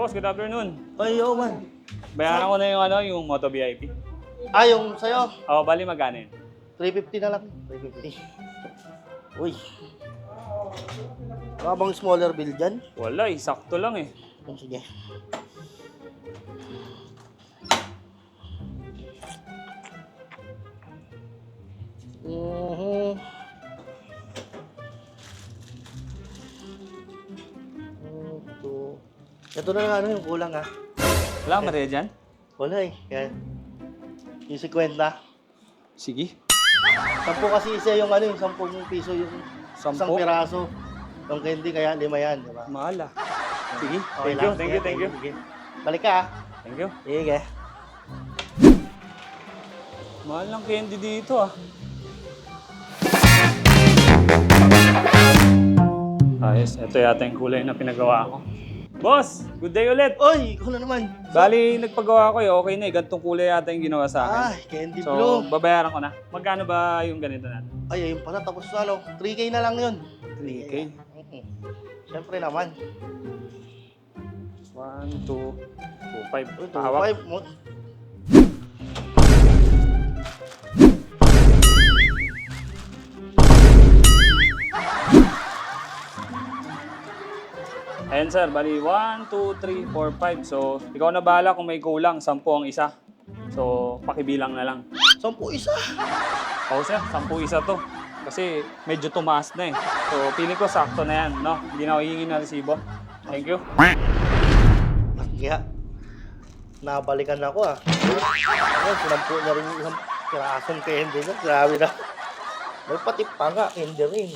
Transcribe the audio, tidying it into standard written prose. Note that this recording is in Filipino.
Boss, good afternoon. Ay, yo man. Bayaran ko na yung Moto VIP. Ah, yung sa'yo. O, bali magkano yun? 350 na lang. 350. Uy. Wala bang smaller bill dyan? Wala sakto lang eh. Sige. Ito na lang yung kulang ha. Wala, Maria dyan? Wala eh. Kaya, yung 50. Sige. 10 kasi isa yung yung 10 piso yung 10? isang piraso. Yung candy kaya 5 yan, di ba? Mahal ah. Sige, Okay thank lang. you. Sige. Balik ka ha. Thank you. Sige. Mahal ng candy dito ah. Ayos, ito yata yung kulay na pinagawa ko. Boss, good day ulit. Oy, ikaw na naman. Bali, nagpagawa ko okay na eh. Gantong kulay yata yung ginawa sa akin. Ay, candy So, blue. babayaran ko na. Magkano ba yung ganito natin? Ay, ayun pala. Tapos 3K na lang yun. 3K? Siyempre naman. 1, 2, 2, 5. Uy, Hawak. 2.5 mo. Ayan sir, bali 1, 2, 3, 4, 5. So, ikaw na bahala kung may kulang, 10 ang isa. So, pakibilang na lang. 10 isa. Oo sir, 10 isa to. Kasi medyo tumaas na eh. So, feeling ko sakto na yan, no? Hindi na ako hihingi ng resibo. Thank you. Kaya, nabalikan ako ah. Ayun, sinampu niya rin yung isang pirasong candy niya. Grabe na. May pati pa nga, candy rin.